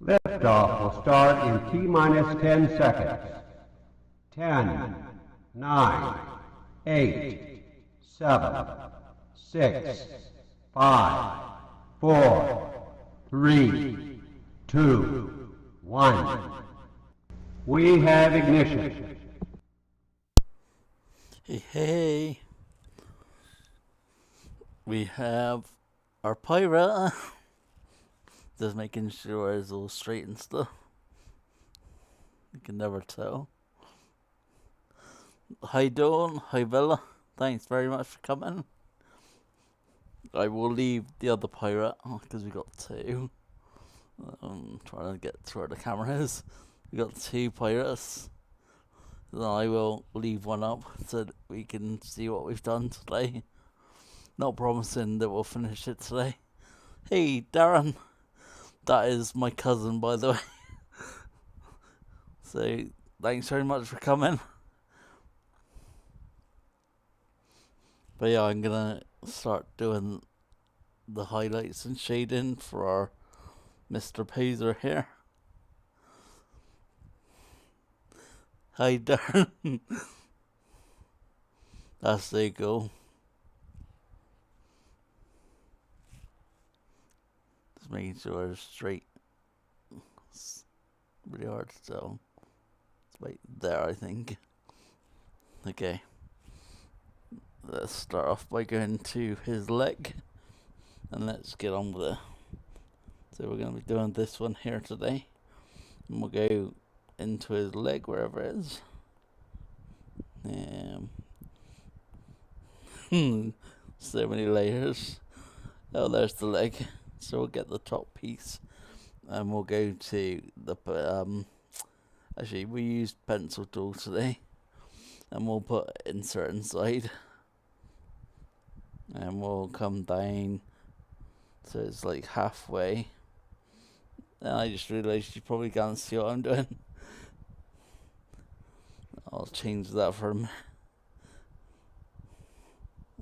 Liftoff will start in T-minus 10 seconds. 10, 9, 8, 7, 6, 5, 4, 3, 2, 1. We have ignition. Hey, we have our pirate. Just making sure it's all straight and stuff. You can never tell. Hi Dawn, hi Bella. Thanks very much for coming. I will leave the other pirate because we got two. Trying to get to where the camera is. We got two pirates. Then I will leave one up so that we can see what we've done today. Not promising that we'll finish it today. Hey Darren, that is my cousin, by the way. So thanks very much for coming. But yeah, I'm gonna start doing the highlights and shading for our Mr. Poser here. Hi Darren. That's so cool. Just making sure it's straight. It's really hard to tell. It's right there, I think. Okay. Let's start off by going to his leg. And let's get on with it. So we're going to be doing this one here today. And we'll go into his leg, wherever it is. So many layers. Oh, there's the leg. So we'll get the top piece. And we'll go to the... actually, we used pencil tool today. And we'll put insert inside. And we'll come down. So it's like halfway. And I just realised you probably can't see what I'm doing. I'll change that for a minute.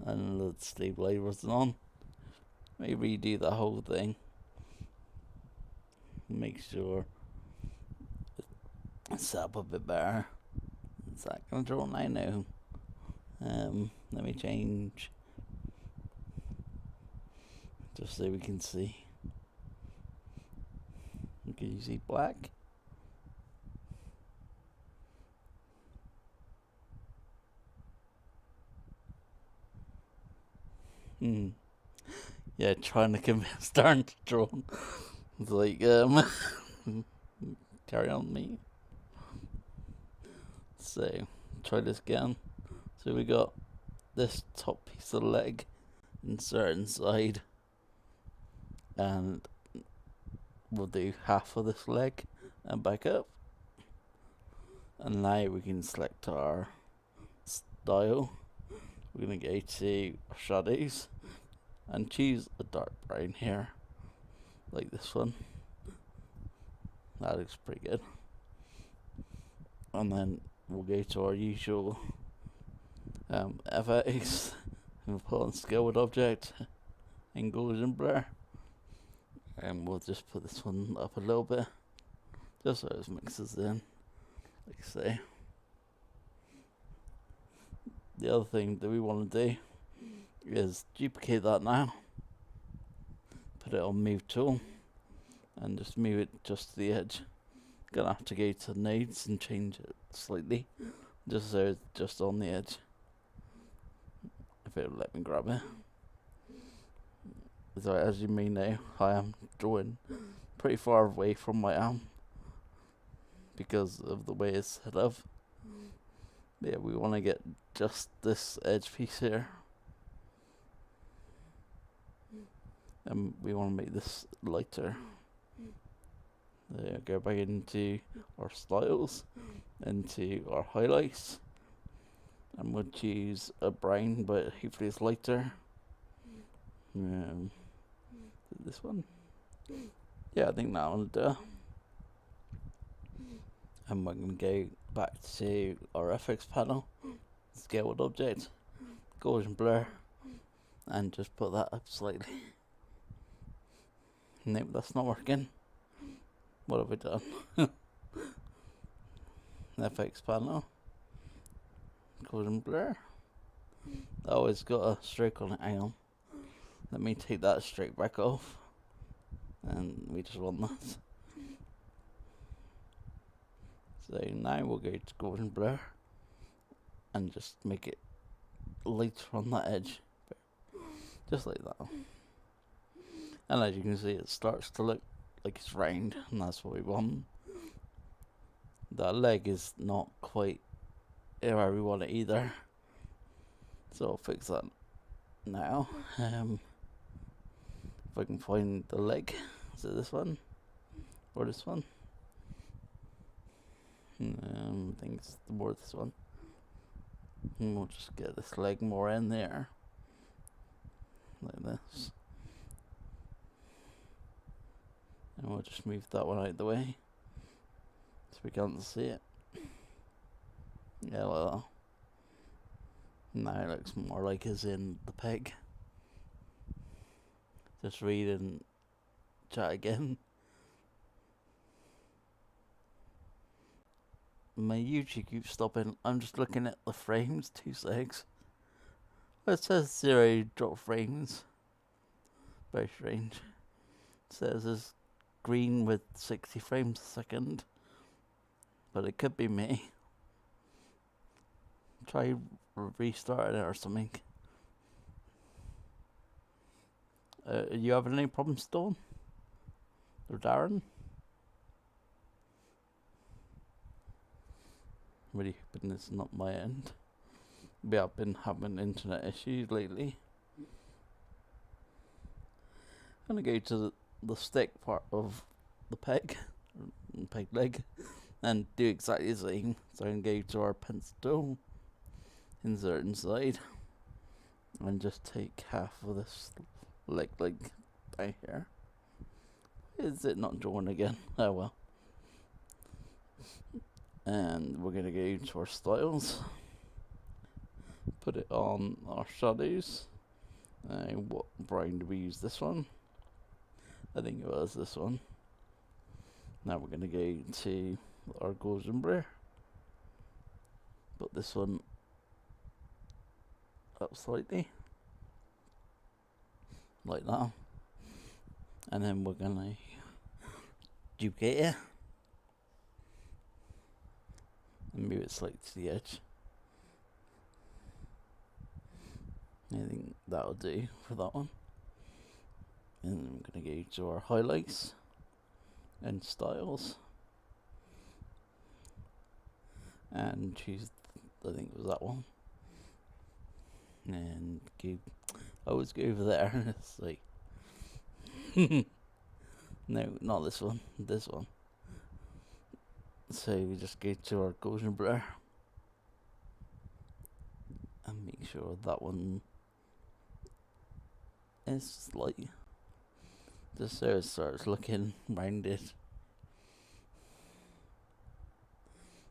And the stabilizer wasn't on. Maybe redo the whole thing. Make sure it's set up a bit better. Is that gonna draw? I know. Let me change. Just so we can see. Can you see black? Yeah, trying to convince Darren to draw. It's like, carry on me. So, try this again. So we got this top piece of leg, insert inside. And we'll do half of this leg and back up. And now we can select our style. We're going to go to shadows and choose a dark brown here, like this one. That looks pretty good. And then we'll go to our usual FX and we'll put on scale with object and Gaussian blur. And we'll just put this one up a little bit, just so it mixes in, like so. The other thing that we want to do is duplicate that now, put it on move tool, and just move it just to the edge. Gonna have to go to nodes and change it slightly, just so it's just on the edge, if it'll let me grab it. So as you may know, I am drawing pretty far away from my arm because of the way it's set up. Yeah, we want to get just this edge piece here, and we want to make this lighter. There, go back into our styles, into our highlights, and we'll choose a brown, but hopefully it's lighter. This one? Yeah, I think that one will do. And we're going to go back to our FX panel, scale with object, Gaussian blur, and just put that up slightly. Nope, that's not working. What have we done? FX panel. Golden blur. Oh, it's got a streak on it. Hang on. Let me take that streak back off. And we just want that. So now we'll go to golden blur and just make it lighter on that edge. Just like that. And as you can see, it starts to look like it's round, and that's what we want. That leg is not quite where we want it either. So I'll fix that now. If I can find the leg. Is it this one? Or this one? I think it's more this one. And we'll just get this leg more in there. Like this. And we'll just move that one out of the way. So we can't see it. Yeah, well. Now it looks more like it's in the peg. Just read and chat again. My YouTube keeps stopping. I'm just looking at the frames. 2 secs. It says 0 drop frames. Very strange. It says it's green with 60 frames a second. But it could be me. Try restarting it or something. Are you having any problems, Dawn? Or Darren? Really hoping it's not my end. Yeah, I've been having internet issues lately. I'm gonna go to the stick part of the peg leg, and do exactly the same. So I'm gonna go to our pencil tool, insert inside, and just take half of this leg down here. Is it not drawn again? Oh well. And we're gonna go to our styles, put it on our shadows. What brown do we use? This one? I think it was this one. Now we're gonna go to our golden blur. Put this one up slightly, like that. And then we're gonna duplicate it and move it slightly to the edge. I think that'll do for that one. And I'm gonna go to our highlights and styles and choose, I think it was that one, and go, always go over there. It's like no, not this one, this one. So we just go to our golden blur and make sure that one is slight, just so it starts looking rounded.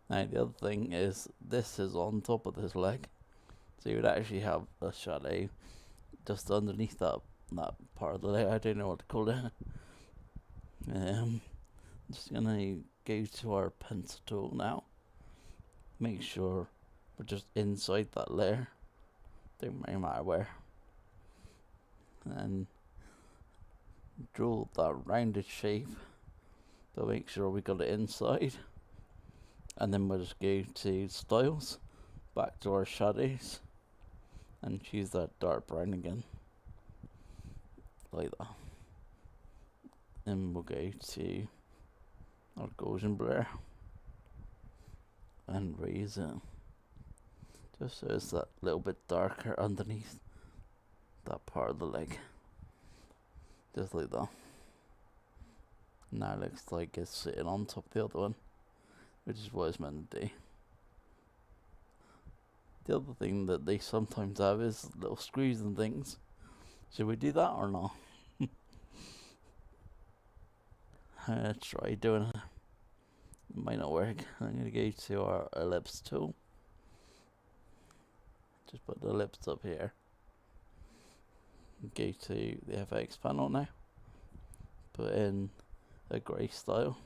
Now the other thing is, this is on top of this leg, so you would actually have a shadow just underneath that part of the leg. I don't know what to call it. Just gonna go to our pencil tool now. Make sure we're just inside that layer. Don't really matter where. And draw that rounded shape, but make sure we got it inside. And then we'll just go to styles, back to our shadows, and choose that dark brown again, like that. And we'll go to our golden blur and raise it, just so it's that little bit darker underneath that part of the leg, just like that. Now it looks like it's sitting on top of the other one, which is what it's meant to do. The other thing that they sometimes have is little screws and things. Should we do that or not? Try doing it. It might not work. I'm going to go to our ellipse tool. Just put the ellipse up here. Go to the FX panel now. Put in a grey style.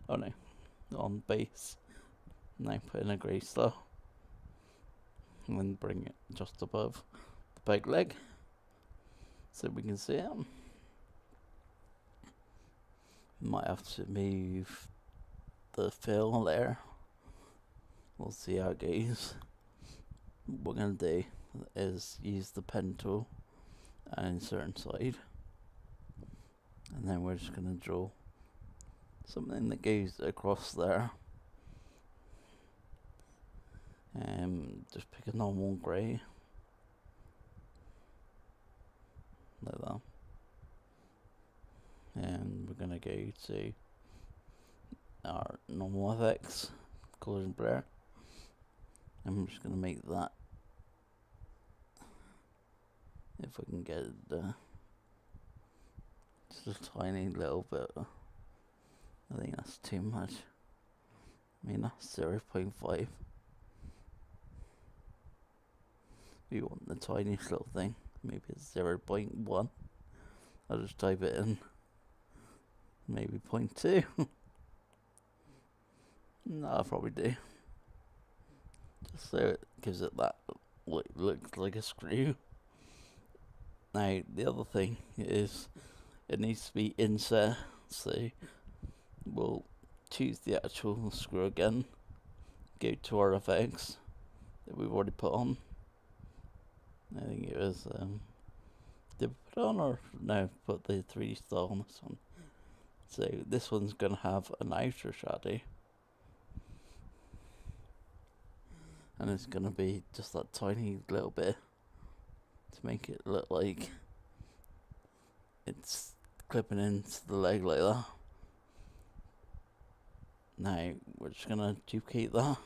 Oh no, on base. Now put in a grey star. And then bring it just above the peg leg so we can see it. Might have to move the fill there. We'll see how it goes. What we're going to do is use the pen tool and insert inside. And then we're just going to draw something that goes across there. Just pick a normal grey. Like that. And we're going to go to our normal effects, colours and blur. And I'm just going to make that, if we can get it, just a tiny little bit. I think that's too much. I mean, that's 0.5. We want the tiniest little thing. Maybe it's 0.1. I'll just type it in. Maybe 0.2. No, I'll probably do. Just so it gives it that looks like a screw. Now, the other thing is it needs to be inset. So we'll choose the actual screw again. Go to our effects that we've already put on. I think it was, did we put it on or no, put the 3D style on this one. So this one's going to have an outer shadow. And it's going to be just that tiny little bit to make it look like it's clipping into the leg like that. Now we're just going to duplicate that.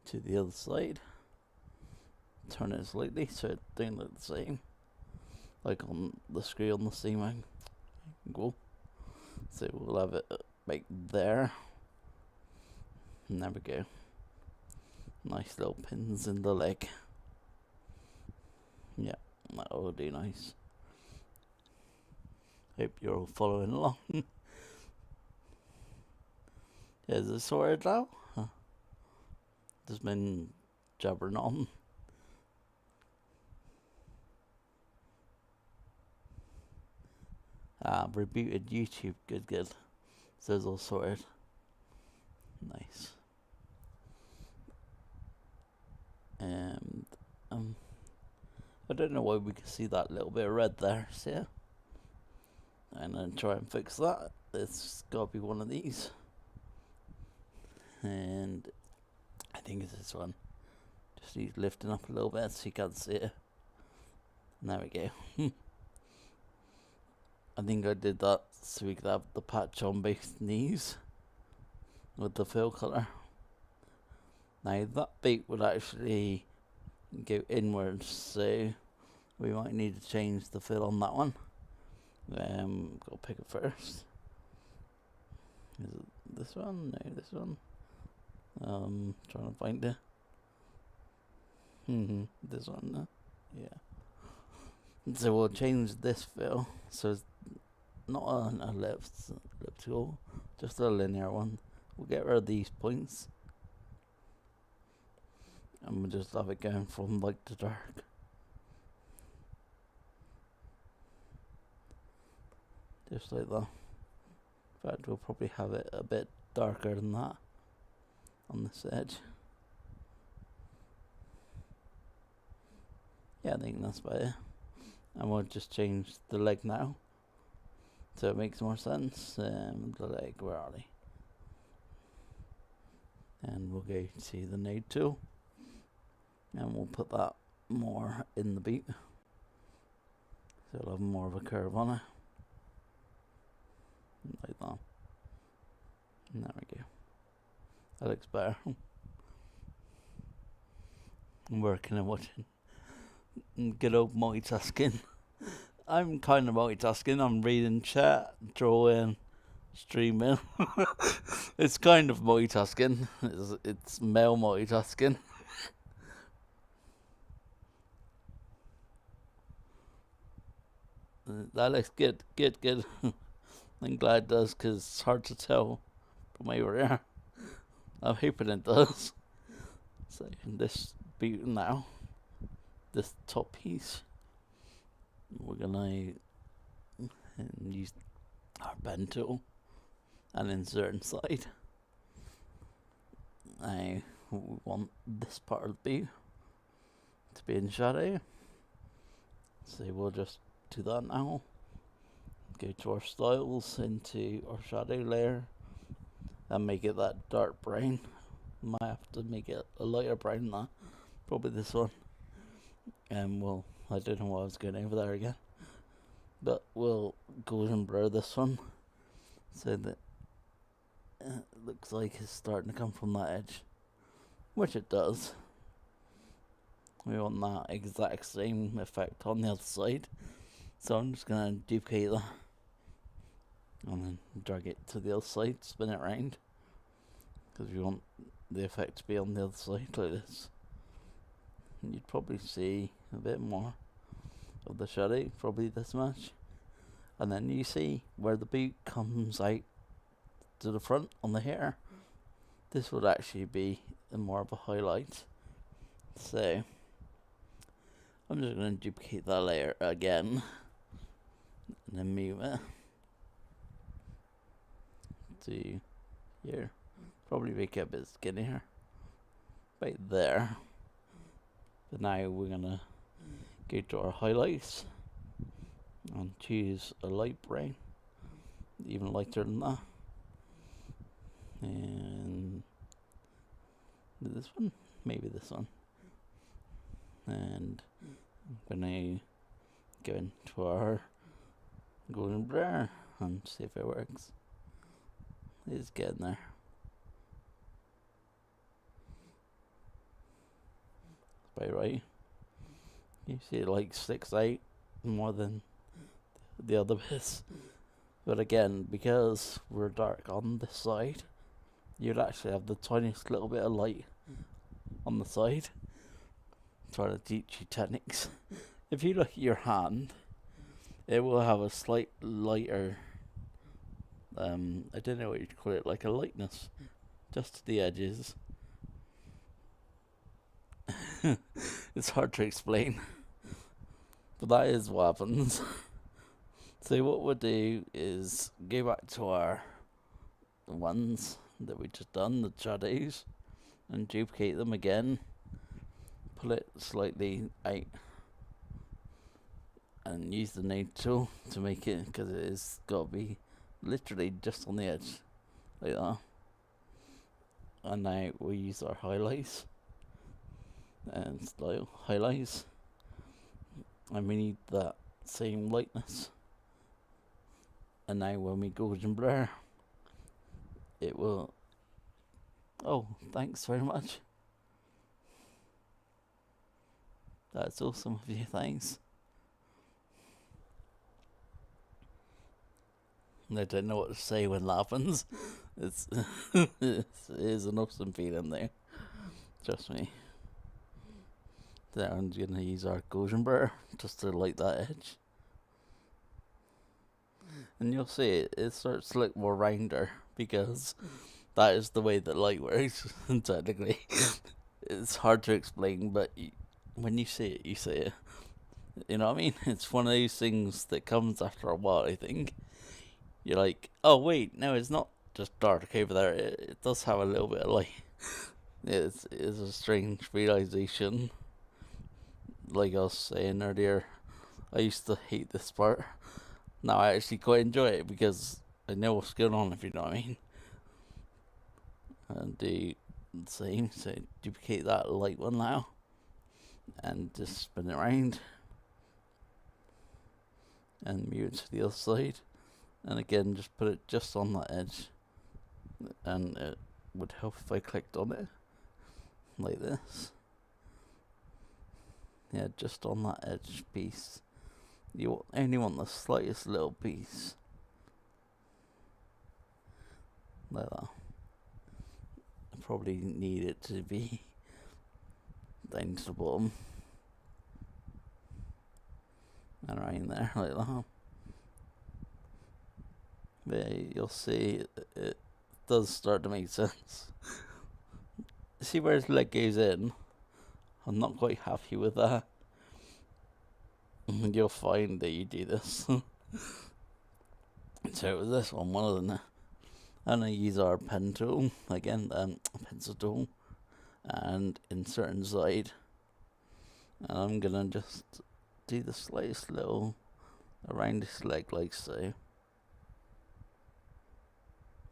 To the other side. Turn it slightly so it don't look the same. Like on the screw on the same angle. So we'll have it right there. And there we go. Nice little pins in the leg. Yeah, that will do nice. Hope you're all following along. Is it sorted now? Huh. Just been jabbering on. Rebooted YouTube, good. So it's all sorted. Nice. And I don't know why we can see that little bit of red there, see it? And then try and fix that. It's gotta be one of these. And I think it's this one. Just need lifting up a little bit so you can't see it. And there we go. I think I did that so we could have the patch on both knees with the fill colour. Now that beat would actually go inwards, so we might need to change the fill on that one. Go pick it first. Is it this one? No, this one. Trying to find it. This one. Yeah. So we'll change this fill. So it's not an elliptical, just a linear one. We'll get rid of these points. And we'll just have it going from light to dark. Just like that. In fact, we'll probably have it a bit darker than that on this edge. Yeah, I think that's better. And we'll just change the leg now, so it makes more sense. The leg, where are they? And we'll go to the node tool, and we'll put that more in the beat, so it'll have more of a curve on it, like that. And there we go. That looks better. I'm working and watching. Good old multitasking. I'm kind of multitasking. I'm reading chat, drawing, streaming. It's kind of multitasking. It's male multitasking. That looks good, good. I'm glad it does, because it's hard to tell from over there. I'm hoping it does. So this boot now, this top piece, we're gonna use our pen tool and insert inside. Now we want this part of the boot to be in shadow, so we'll just do that now. Go to our styles, into our shadow layer, and make it that dark brown. Might have to make it a lighter brown than that, probably this one. And I don't know why I was going over there again, but we'll go and blur this one so that it looks like it's starting to come from that edge, which it does. We want that exact same effect on the other side, so I'm just going to duplicate that and then drag it to the other side, spin it round, because we want the effect to be on the other side like this. And you'd probably see a bit more of the shadow, probably this much, and then you see where the boot comes out to the front on the hair. This would actually be more of a highlight. So I'm just going to duplicate that layer again and then move it to here. Probably make it a bit skinnier, right there. But now we're gonna go to our highlights and choose a light brown, even lighter than that. And this one, maybe this one. And I'm gonna go into our golden blur and see if it works. It's getting there. About right. You see it like sticks out more than the other bits. But again, because we're dark on this side, you'd actually have the tiniest little bit of light on the side. I'm trying to teach you techniques. If you look at your hand, it will have a slight lighter, I don't know what you'd call it, like a lightness just to the edges. It's hard to explain, but that is what happens. So what we'll do is go back to our ones that we just done, the shadows, and duplicate them again. Pull it slightly out and use the node tool to make it, because it is got to be literally just on the edge like that. And now we'll use our highlights and style highlights, and we need that same lightness. And now when we go and blur, it will, oh, thanks very much, that's awesome of you, thanks. I don't know what to say when that happens. It is an awesome feeling there, trust me. There, I'm going to use our Gaussian blur just to light that edge. And you'll see it starts to look more rounder, because that is the way that light works. Technically, it's hard to explain, but when you see it, you see it. You know what I mean? It's one of those things that comes after a while, I think. You're like, oh wait, no, it's not just dark over there. It does have a little bit of light. It's a strange realization. Like I was saying earlier, I used to hate this part. Now I actually quite enjoy it, because I know what's going on, if you know what I mean. And do the same, so duplicate that light one now, and just spin it around, and move it to the other side. And again, just put it just on that edge, and it would help if I clicked on it like this. Yeah, just on that edge piece. You only want the slightest little piece like that. I probably need it to be down to the bottom and right in there like that. you'll see it does start to make sense. See where his leg goes in? I'm not quite happy with that. You'll find that you do this. So it was this one of them. And I use our pen tool, again, pencil tool, and insert inside. And I'm gonna just do the slightest little around his leg like so.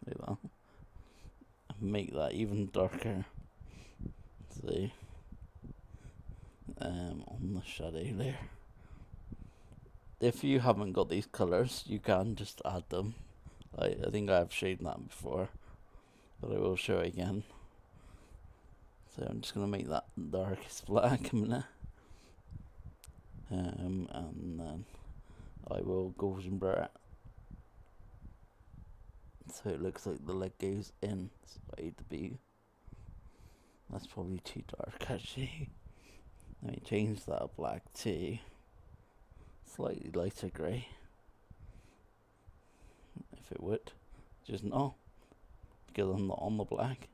Like that. Make that even darker. See, on the shadow layer. If you haven't got these colours, you can just add them. I think I've showed that before, but I will show it again. So I'm just gonna make that darkest black a minute, and then I will golden blur it so it looks like the leg goes inside the bee. That's probably too dark actually. Let me change that black to slightly lighter grey. If it would, just no, because I'm not on the black.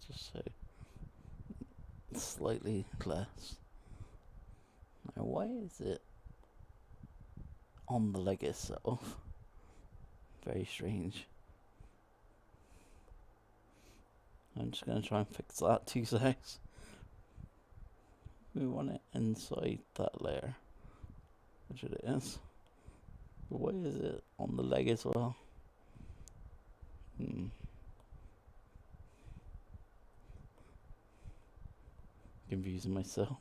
Just so slightly less. Now, why is it on the leg itself? Very strange. I'm just going to try and fix that 2 seconds. We want it inside that layer, which it is. But why is it on the leg as well? Confusing myself.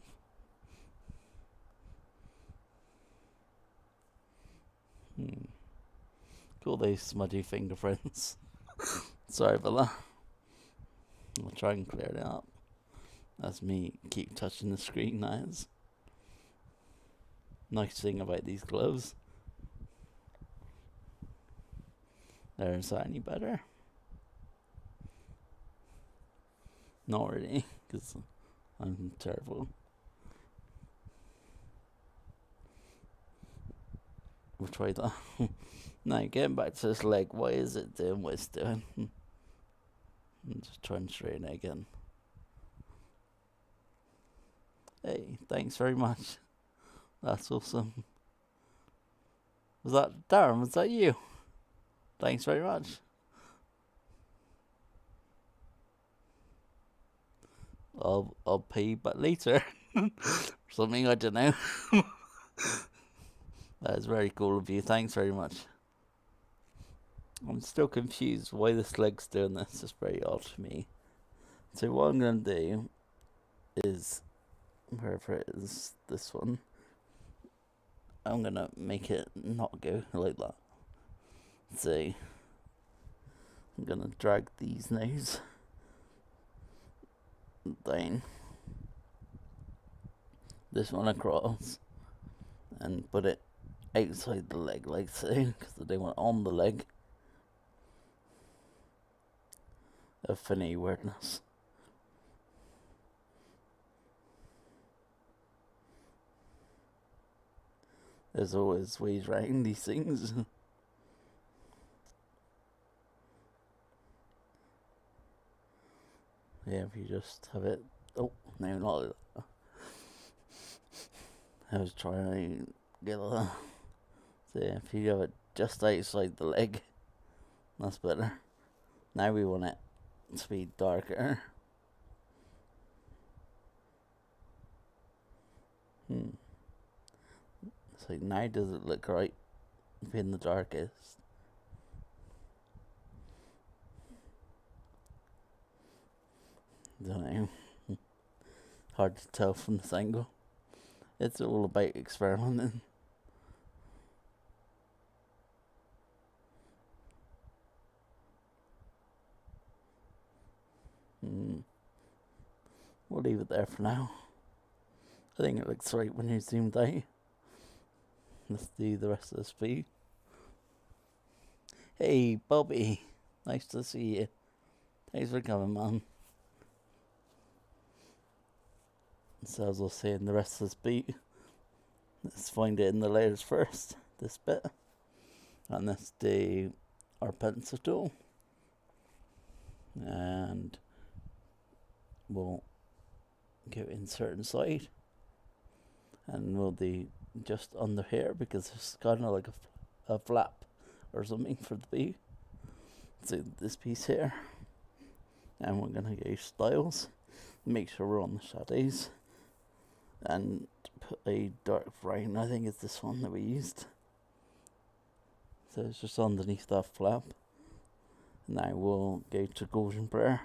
Cool, those smudgy fingerprints. Sorry about that. I'll try and clear it up. That's me keep touching the screen. Nice. Nice thing about these gloves. Is that any better? Not really, because I'm terrible. We'll try that. Now, getting back to this leg, why is it doing what it's doing? I'm just trying to straighten it again. Hey, thanks very much. That's awesome. Was that Darren? Was that you? Thanks very much. I'll pay you back later. Something, I don't know. That is very cool of you. Thanks very much. I'm still confused why this leg's doing this. It's very odd to me. So what I'm going to do is, wherever it is, this one, I'm going to make it not go like that. So I'm going to drag these nails down, this one across, and put it outside the leg like so, because I don't want on the leg. Affinity weirdness. There's always ways around these things. Yeah, if you just have it. Oh, no, not like that. I was trying to get that. So yeah, if you have it just outside the leg, that's better. Now we want it to be darker. So now does it look right being the darkest? Don't know. Hard to tell from this angle. It's all about experimenting. We'll leave it there for now. I think it looks right when you zoomed out. Let's do the rest of the speed. Hey, Bobby. Nice to see you. Thanks for coming, man. So as I was saying, the rest of this beat, let's find it in the layers first. this bit, and let's do our pencil tool, and we'll go insert inside, and we'll do just under here because it's kind of like a flap or something for the bee. So this piece here, and we're gonna go styles, make sure we're on the shadows, and put a dark brown. I think it's this one that we used. So it's just underneath that flap. Now we'll go to Gaussian blur.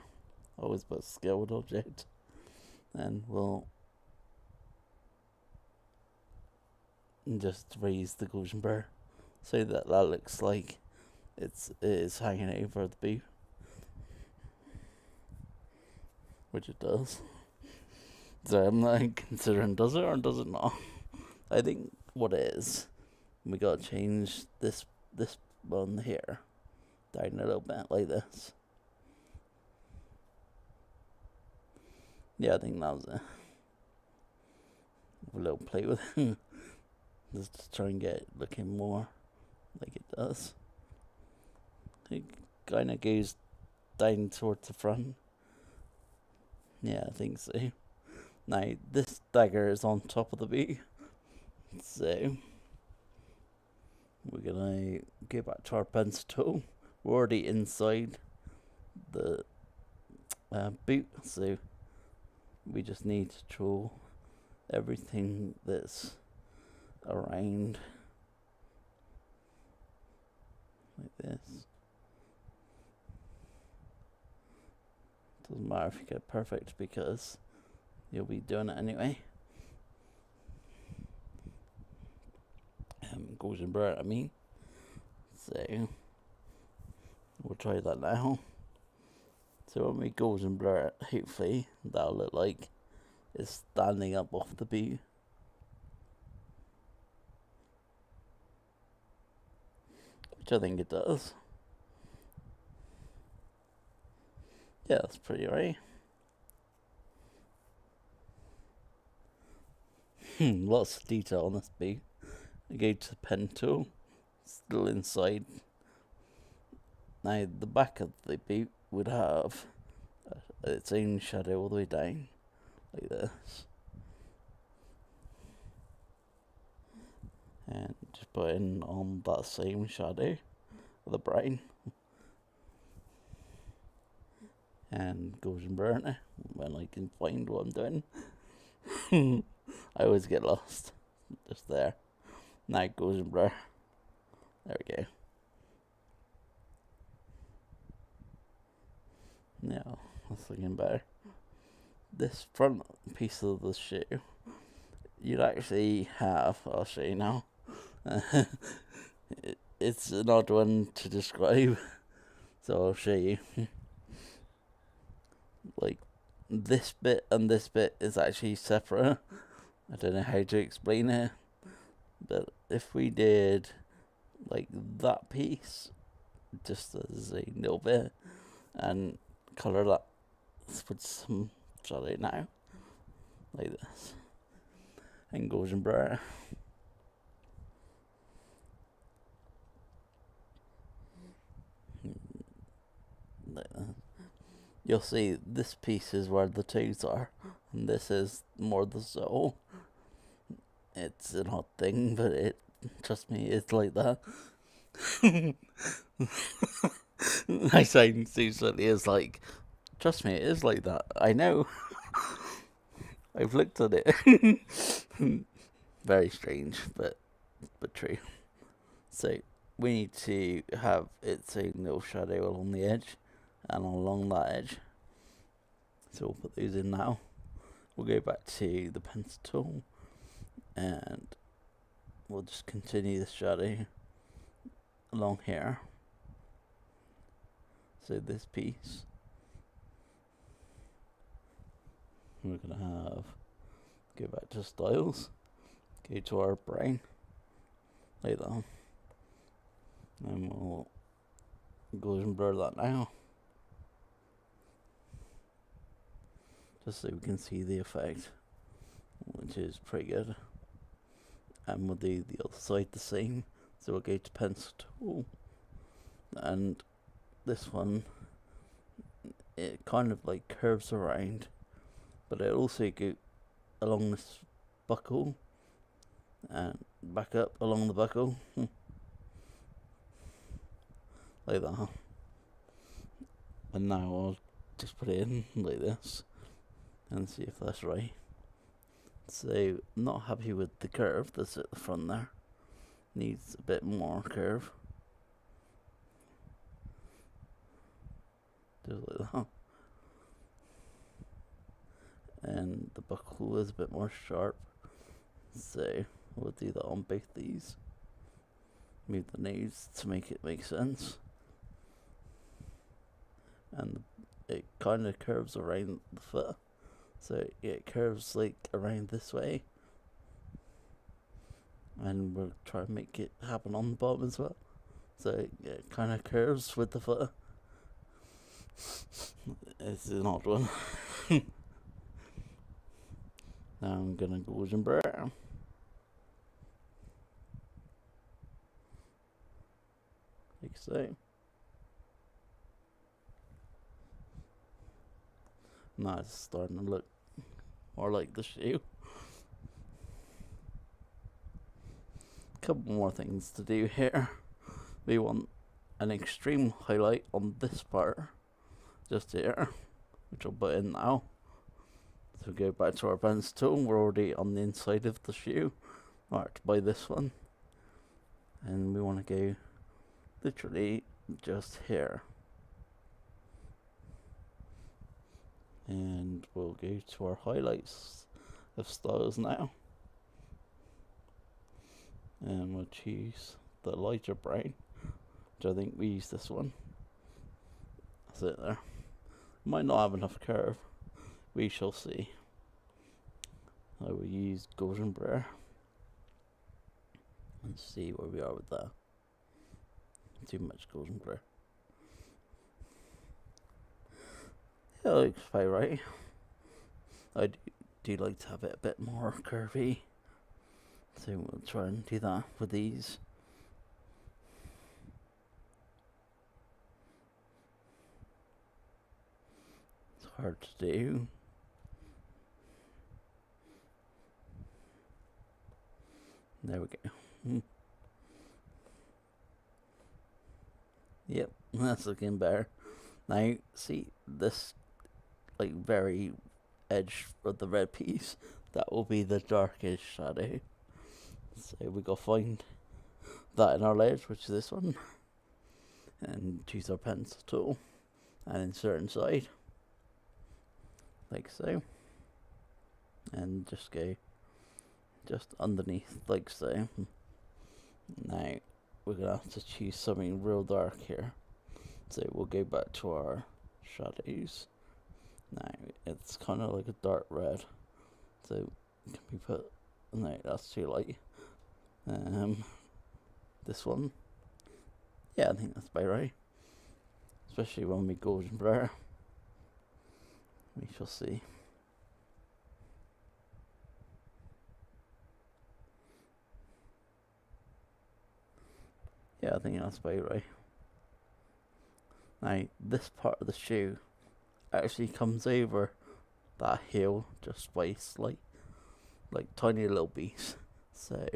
Always put scaled object, and we'll just raise the Gaussian blur so that looks like it is hanging over the bee, which it does. So I'm like considering, does it or does it not? I think what it is, we gotta change this one here down a little bit like this. Yeah, I think that was it. Have a little play with it. Just to try and get it looking more like it does. It kind of goes down towards the front. Yeah, I think so. Now, this dagger is on top of the bee. So, we're going to go back to our pencil tool. We're already inside the boot, so we just need to draw everything that's around like this. Doesn't matter if you get perfect because you'll be doing it anyway. Gaussian blur, I mean. So we'll try that now. So when we Gaussian blur it, hopefully that'll look like it's standing up off the bee. Which I think it does. Yeah, that's pretty right. Lots of detail on this bee. I go to the pen tool, still inside. Now the back of the bee would have its own shadow all the way down, like this. And just put in on that same shadow of the brain. And Gaussian burn it when I can find what I'm doing. I always get lost. Just there. Now Gaussian blur. There we go. Now, that's looking better. This front piece of the shoe, you'd actually have, I'll show you now. It's an odd one to describe, so I'll show you. Like, this bit and this bit is actually separate. I don't know how to explain it, but if we did like that piece, just as a little bit, and colour that with some shadow now, like this, and Gaussian blur. Like that. You'll see this piece is where the toes are, and this is more the sole. It's an odd thing, but trust me, it's like that. I sound so silly, it's like, trust me, it is like that. I know. I've looked at it. Very strange, but true. So we need to have its own little shadow along the edge and along that edge. So we'll put those in now. We'll go back to the pencil tool and we'll just continue the shadow along here. So this piece, we're gonna have, go back to styles, go to our brain, like that, and we'll go and blur that now, just so we can see the effect, which is pretty good. And we'll do the other side the same, So we'll go to pencil tool, and this one, it kind of like curves around, but it also go along this buckle and back up along the buckle like that. And now I'll just put it in like this and see if that's right. So, not happy with the curve that's at the front there. Needs a bit more curve. Just like that. And the buckle is a bit more sharp. So, we'll do that on both these. Move the nose to make it make sense. And it kind of curves around the foot. So it curves like around this way. And we'll try and make it happen on the bottom as well. So it kind of curves with the foot. It's an odd one. Now I'm gonna golden brown. Like so. Now it's starting to look more like the shoe. Couple more things to do here. We want an extreme highlight on this part, just here, which I'll put in now. So go back to our pencil tool. We're already on the inside of the shoe, marked by this one, and we want to go literally just here. And we'll go to our highlights of styles now. And we'll choose the lighter brown, which I think we use this one. That's it there. Might not have enough curve. We shall see. I will use golden brown and see where we are with that. Too much golden brown. Yeah, it looks about right. I do like to have it a bit more curvy. So we'll try and do that with these. It's hard to do. There we go. Yep, that's looking better. Now, see this like very edge of the red piece? That will be the darkest shadow. So we gotta find that in our layers, which is this one, and choose our pencil tool and insert inside, like so, and just go just underneath, like so. Now we're gonna have to choose something real dark here, so we'll go back to our shadows. Now it's kind of like a dark red, so can we put, no, that's too light. This one, yeah, I think that's about right, especially when we golden brown. We shall see. Yeah, I think that's about right. Now this part of the shoe actually comes over that heel just by slight, like tiny little piece. So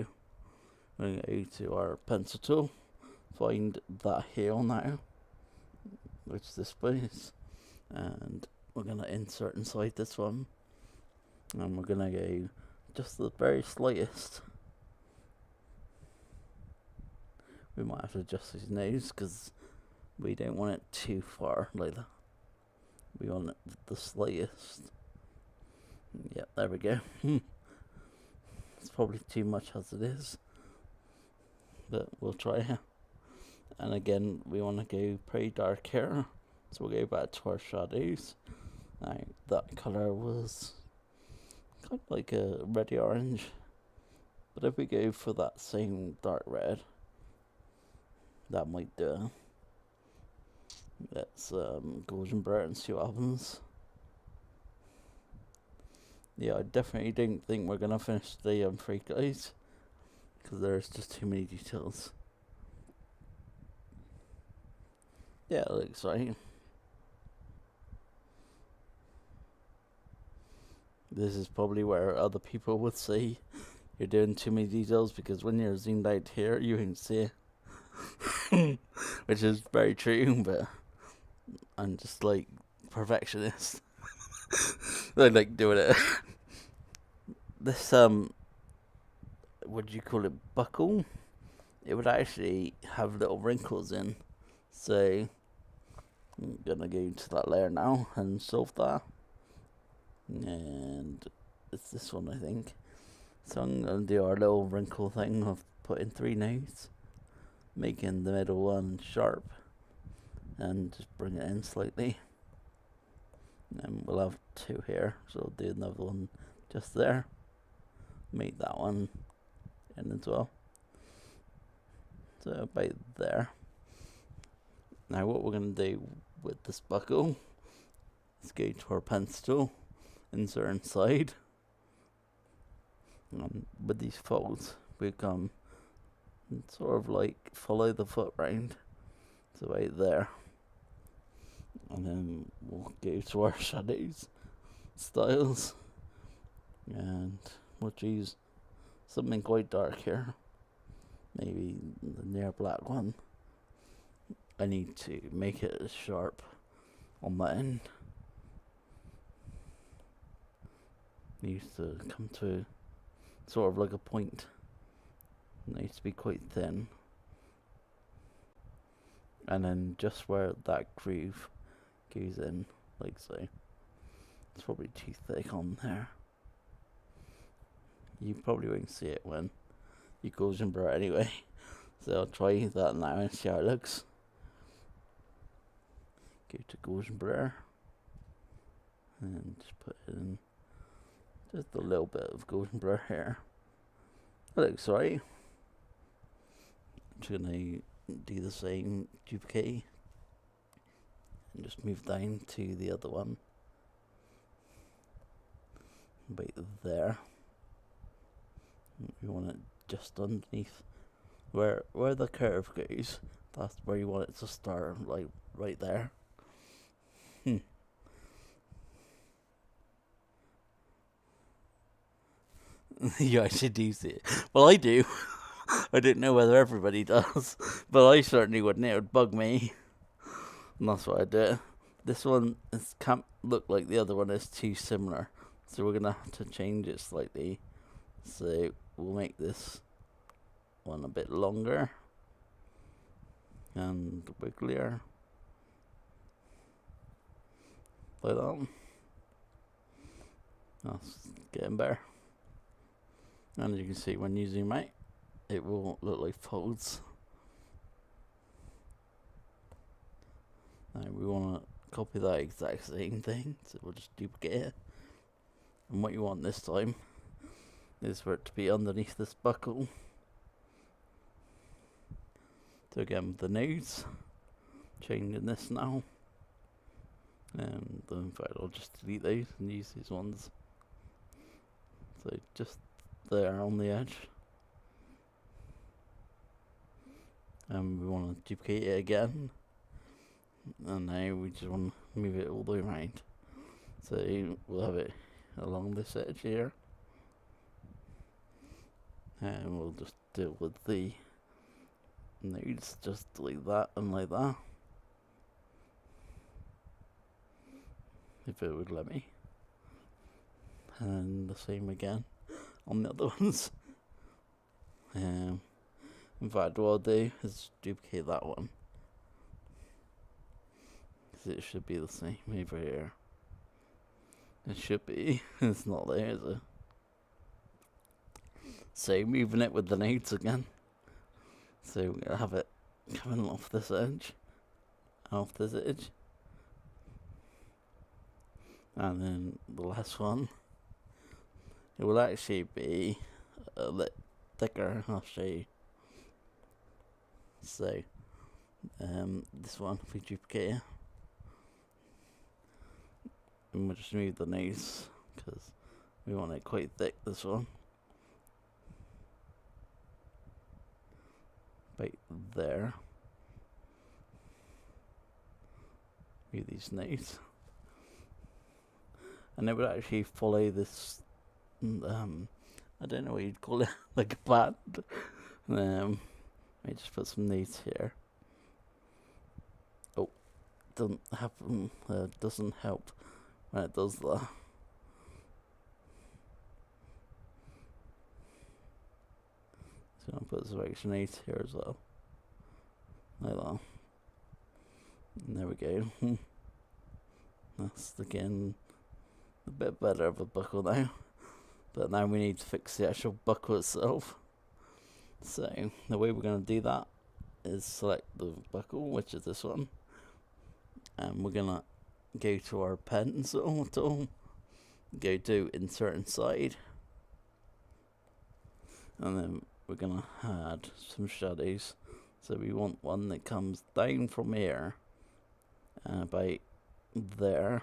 we're going to go to our pencil tool, find that heel now, which this place, and we're going to insert inside this one, and we're going to go just the very slightest. We might have to adjust his nose because we don't want it too far like that. We want it the slightest. Yep, there we go. It's probably too much as it is, but we'll try it. And again, we want to go pretty dark here, so we'll go back to our shadows. Now that colour was kind of like a reddy orange, but if we go for that same dark red, that might do. Let's golden brown and see what happens. Yeah, I definitely don't think we're gonna finish the free guys, because there's just too many details. Yeah, it looks right. This is probably where other people would say you're doing too many details, because when you're zoomed out here, you can see it. Which is very true, but I'm just like perfectionist. I like doing it. This what do you call it, buckle? It would actually have little wrinkles in. So I'm gonna go to that layer now and solve that. And it's this one, I think. So I'm gonna do our little wrinkle thing of putting 3 nodes, making the middle one sharp, and just bring it in slightly. And then we'll have 2 here, so we'll do another one just there. Make that one in as well. So about there. Now what we're going to do with this buckle is go to our pencil, insert inside. And with these folds, we come and sort of like follow the foot round. So right there. And then we'll go to our shadows, styles, and we'll choose something quite dark here. Maybe the near black one. I need to make it as sharp on that end. Needs to come to sort of like a point. It needs to be quite thin. And then just where that groove goes in, like so. It's probably too thick on there. You probably won't see it when you Gaussian blur anyway. So I'll try that now and see how it looks. Go to Gaussian blur. And just put in just a little bit of Gaussian blur here. That looks right. I'm just gonna do the same duplicate and just move down to the other one. Right there. We want it just underneath where the curve goes. That's where you want it to start, like right there. You actually do see it. Well, I do. I don't know whether everybody does, but I certainly wouldn't. It would bug me, and that's why I do it. This one can't look like the other one is too similar, so we're gonna have to change it slightly. So we'll make this one a bit longer and wigglier, like that. That's getting better. And you can see when you zoom out, it will look like folds. Now we want to copy that exact same thing, so we'll just duplicate it. And what you want this time is for it to be underneath this buckle. So again, with the nodes, changing this now. And in fact, I'll just delete those and use these ones. So just there on the edge. And we want to duplicate it again. And now we just want to move it all the way around. So we'll have it along this edge here. And we'll just deal with the nodes just like that and like that. If it would let me. And the same again on the other ones. In fact, what I'll do is duplicate that one. Because it should be the same over here. It should be. It's not there, is it? So moving it with the nodes again. So we're going to have it coming off this edge. Off this edge. And then the last one. It will actually be a bit thicker. I'll show you. So, this one, if we duplicate it, and we'll just move the nose because we want it quite thick. This one, right there, with these needs. And it would actually follow this, I don't know what you'd call it, like a band. Let me just put some needs here. Oh, doesn't happen, doesn't help when it does that. So I'll put some extra needs here as well. Like that. And there we go. That's again a bit better of a buckle now. But now we need to fix the actual buckle itself. So the way we're going to do that is select the buckle, which is this one. And we're going to go to our pencil tool. Go to insert inside. And then we're going to add some shadows. So we want one that comes down from here. About there.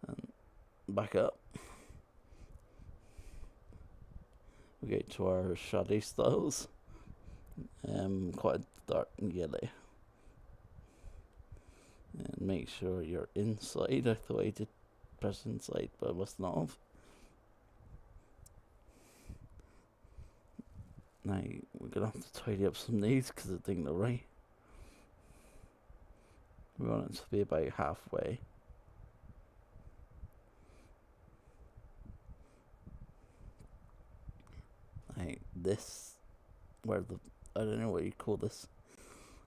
And back up. We go to our shadow styles. Quite dark and yellow. And make sure you're inside. I thought I did press inside, but I must not have. Now we're gonna have to tidy up some needs because I think they're right. We want it to be about halfway. Like this, where the, I don't know what you call this,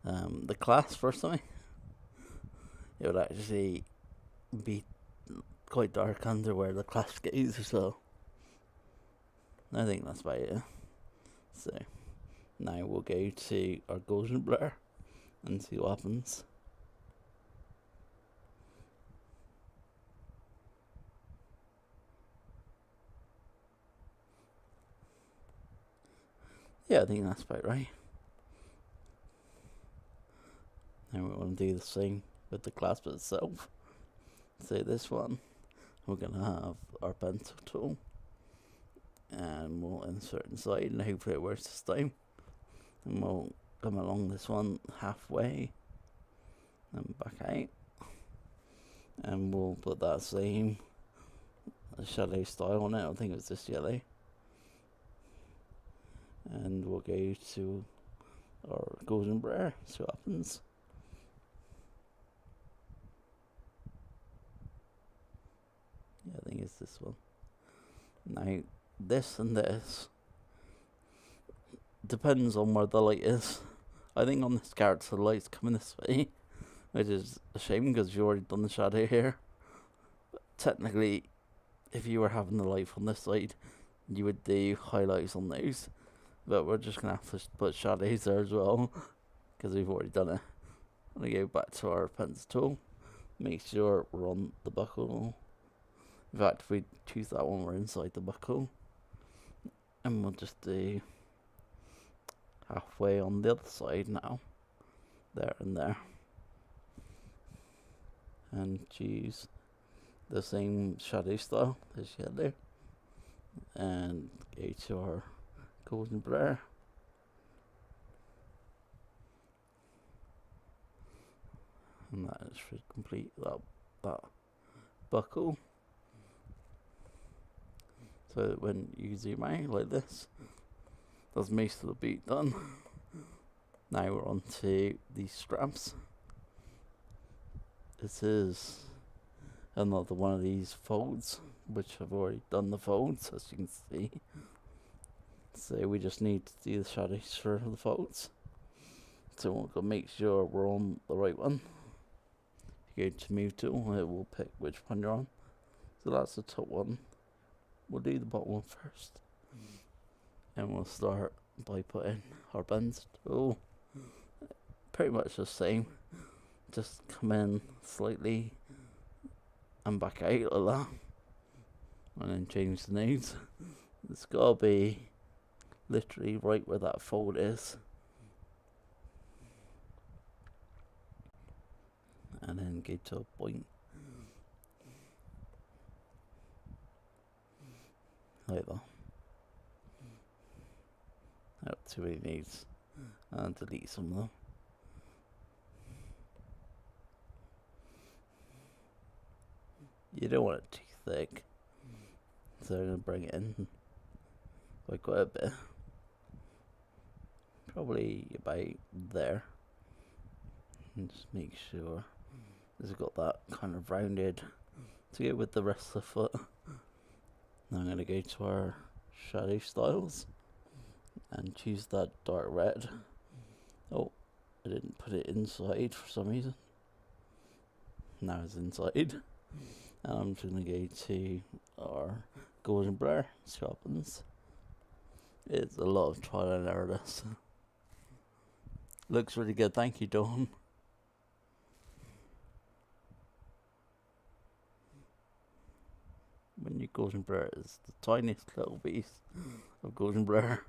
the clasp or something. It would actually be quite dark under where the clasp goes as well. I think that's about it. So now we'll go to our golden blur and see what happens. Yeah, I think that's about right. Now we want to do the same with the clasp itself. So this one, we're going to have our pencil tool. And we'll insert inside and hopefully it works this time. And we'll come along this one halfway. And back out. And we'll put that same shadow style on it. I think it's this yellow. And we'll go to our golden blur, see what happens. Yeah, I think it's this one. Now, this and this depends on where the light is. I think on this character, the light's coming this way, which is a shame because you've already done the shadow here. But technically, if you were having the light from this side, you would do highlights on those. But we're just going to have to put shadows there as well, because we've already done it. I'm going to go back to our pencil tool, make sure we're on the buckle. In fact, if we choose that one, we're inside the buckle. And we'll just do halfway on the other side now. There and there. And choose the same shadow style as yellow. And go to our golden blur. And that should complete that buckle. So that when you zoom out like this, that's most of the boot done. Now we're on to these straps. This is another one of these folds, which I've already done the folds, as you can see. So we just need to do the shadows for the folds. So we're going to make sure we're on the right one. If you go to move tool, it will pick which one you're on. So that's the top one. We'll do the bottom one first. And we'll start by putting our bends tool. Pretty much the same. Just come in slightly and back out like that. And then change the nodes. It's got to be literally right where that fold is. And then get to a point. Like that. Not too many needs. And delete some of them. You don't want it too thick. So I'm going to bring it in by quite a bit. Probably about there. And just make sure it's got that kind of rounded to go with the rest of the foot. Now I'm going to go to our shadow styles and choose that dark red. Oh, I didn't put it inside for some reason. Now it's inside. And I'm just going to go to our golden blur. See what happens. It's a lot of trial and error, this. Looks really good, thank you, Dawn. When your golden blur is the tiniest little piece of golden blur.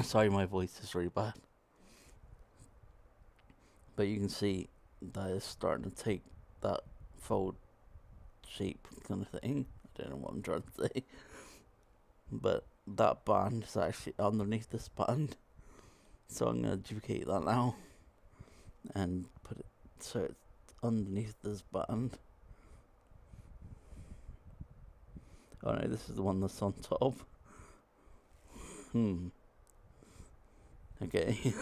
Sorry, my voice is really bad. But you can see that it's starting to take that fold shape kind of thing. I don't know what I'm trying to say. But that band is actually underneath this band. So I'm going to duplicate that now. And put it so it's underneath this band. Oh no, this is the one that's on top. Okay.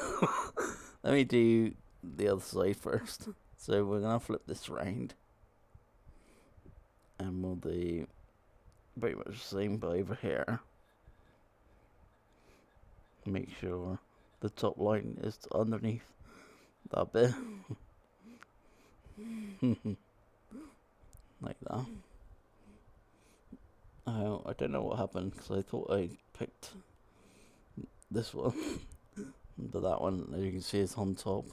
Let me do the other side first. So we're going to flip this round. And we'll do pretty much the same but over here. Make sure the top line is underneath that bit. Like that. Oh, I don't know what happened because I thought I picked this one. But that one, as you can see, is on top.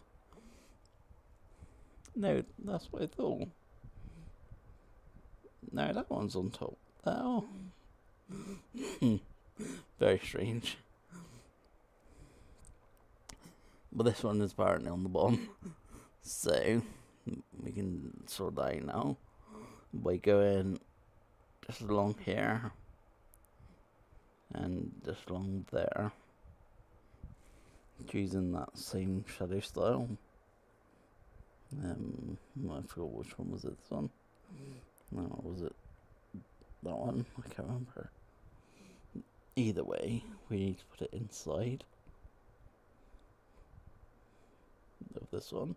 No, that's what I thought. No, that one's on top. Oh. Very strange. But this one is apparently on the bottom. So, we can sort that out now. By going just along here. And just along there. Choosing that same shadow style. I forgot which one was it, this one? No, was it that one? I can't remember. Either way, we need to put it inside of this one.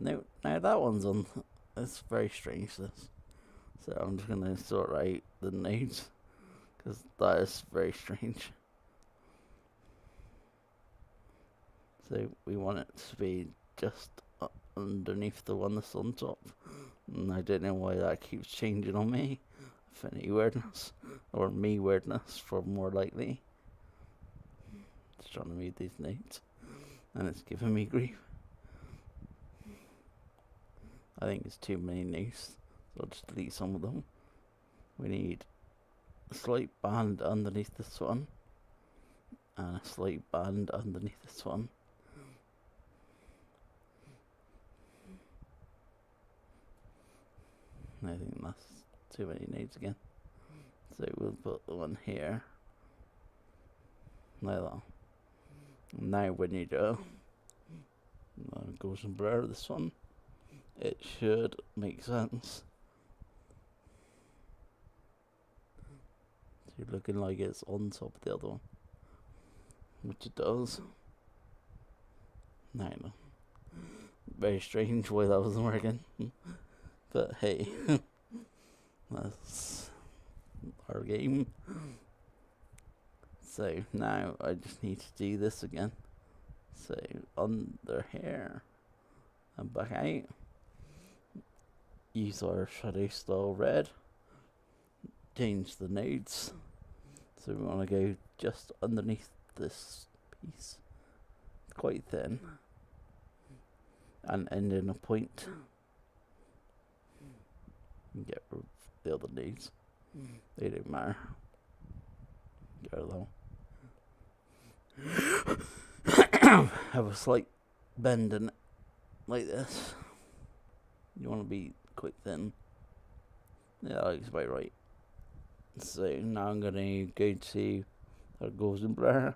No, now that one's on. It's very strange, this. So I'm just going to sort out the nodes, because that is very strange. So we want it to be just underneath the one that's on top. And I don't know why that keeps changing on me. Affinity weirdness. Or me weirdness, for more likely. Just trying to read these notes. And it's giving me grief. I think it's too many notes. So I'll just delete some of them. We need a slight band underneath this one. And a slight band underneath this one. I think that's too many nodes again. So we'll put the one here. Like that. Now when you do goes and blur this one, it should make sense. So you're looking like it's on top of the other one. Which it does. No. Very strange why that wasn't working. But hey, that's our game. So now I just need to do this again. So under here and back out. Use our shadow style red. Change the nodes. So we want to go just underneath this piece. It's quite thin. And end in a point. Get rid of the other nodes. They don't matter. Get rid of them. Have a slight bend in it. Like this. You want to be quite thin. Yeah, that looks about right. So now I'm going to go to our golden blur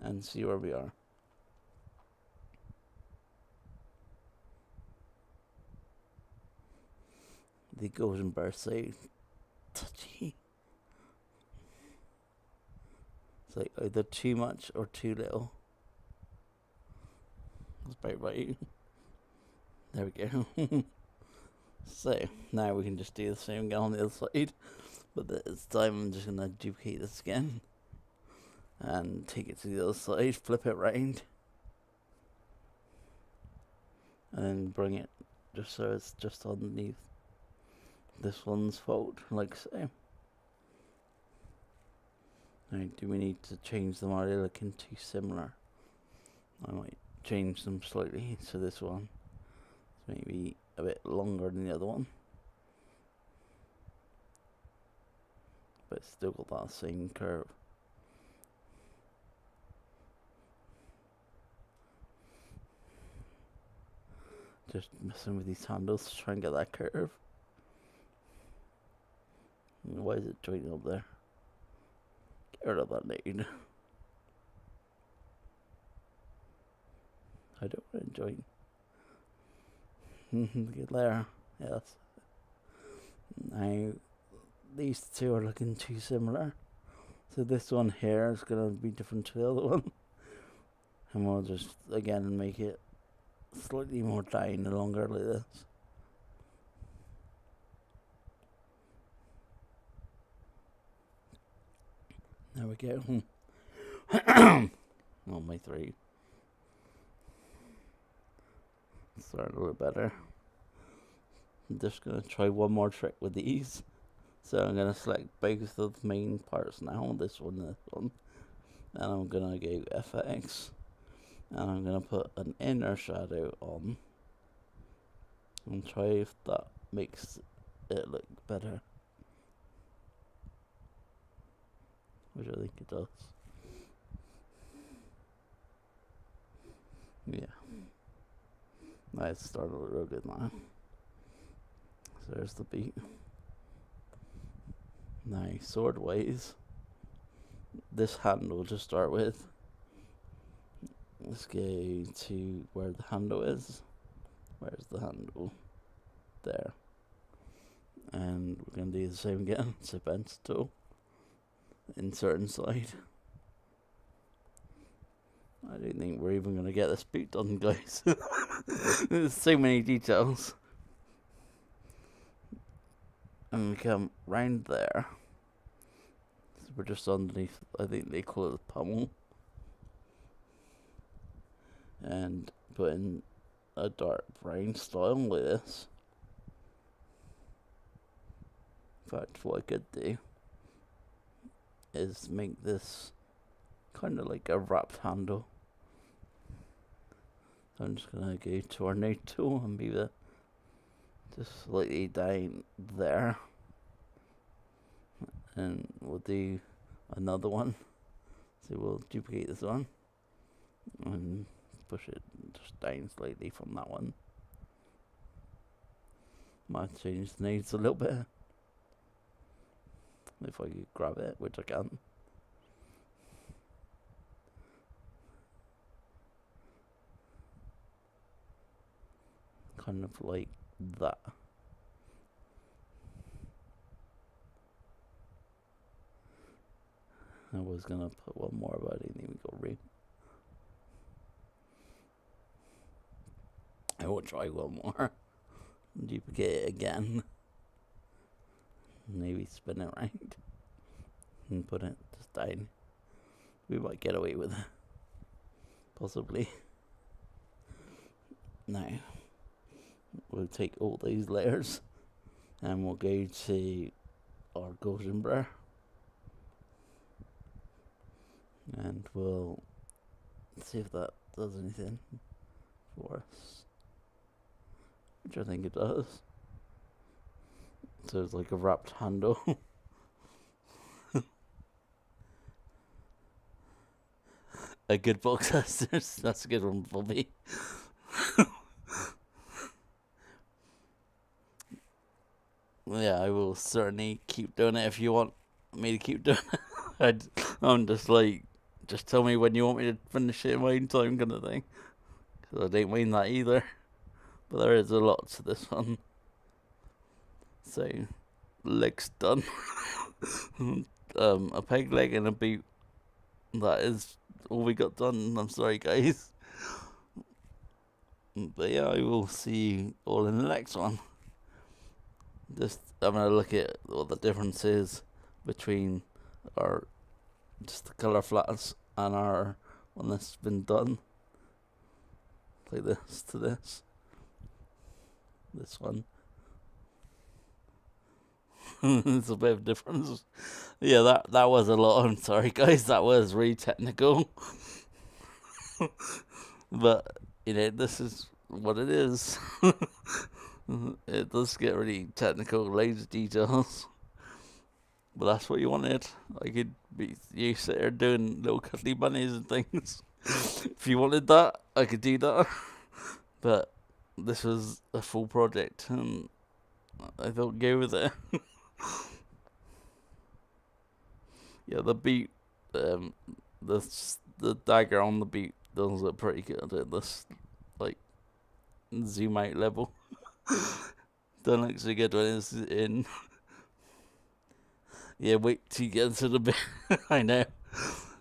and see where we are. the golden bar so touchy. It's like either too much or too little. That's about right. There we go. So now we can just do the same again on the other side, but this time I'm just going to duplicate this again and take it to the other side, flip it round, and then bring it just so it's just underneath this one's fold, like so. Now, do we need to change them? Are they looking too similar? I might change them slightly, so this one is maybe a bit longer than the other one, but it's still got that same curve. Just messing with these handles to try and get that curve. Why is it joining up there? Get rid of that node. I don't want to join. Get there. Yes. Now, these two are looking too similar. So this one here is going to be different to the other one. And we'll just, again, make it slightly more down and longer like this. There we go. On my three. Start a little better. I'm just going to try one more trick with these. So I'm going to select both of the main parts now, this one, and I'm going to go FX, and I'm going to put an inner shadow on, and try if that makes it look better, which I think it does. Yeah. It's started real good now. So there's the beat. Now, sword ways. This handle to start with. Let's go to where the handle is. Where's the handle? There. And we're going to do the same again. So pencil tool. Insert inside. I don't think we're even going to get this boot done, guys. There's so many details. And we come round there. So we're just underneath, I think they call it the pommel. And put in a dark brown style like this. In fact, what I could do is make this kind of like a wrapped handle. So I'm just going to go to our node tool and move it just slightly down there. And we'll do another one. So we'll duplicate this one and push it just down slightly from that one. Might change the nodes a little bit. If I could grab it, which I can't. Kind of like that. I was gonna put one more, but I didn't even go read. I will try one more. Duplicate it again. Maybe spin it right and put it just down. We might get away with it. Possibly. Now, we'll take all these layers and we'll go to our golden blur. And we'll see if that does anything for us. Which I think it does. So it's like a wrapped handle. A good box testers. That's a good one for me. Yeah, I will certainly keep doing it if you want me to keep doing it. I'm just like, just tell me when you want me to finish it in my own time kind of thing. Because I don't mean that either. But there is a lot to this one. So, leg's done. A peg leg and a boot. That is all we got done. I'm sorry, guys. But yeah, I will see you all in the next one. I'm going to look at what the difference is between our just the colour flats and our one that's been done. Like this to this. This one. It's a bit of difference. Yeah, that was a lot. I'm sorry, guys. That was really technical. But, this is what it is. It does get really technical, loads of details. But that's what you wanted. I could be you sit there doing little cuddly bunnies and things. If you wanted that, I could do that. But this was a full project, and I thought go with it. Yeah, the beat, the dagger on the beat does look pretty good at this, like, zoom out level. Don't look so good when it's in. Yeah, wait till you get into the bit. I know.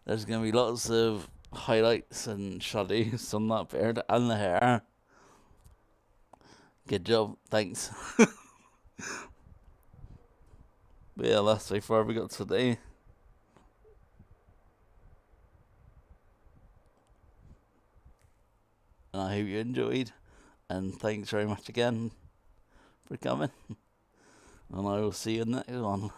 There's going to be lots of highlights and shadows on that beard and the hair. Good job, thanks. But yeah, that's so far we got today. And I hope you enjoyed. And thanks very much again for coming. And I will see you in the next one.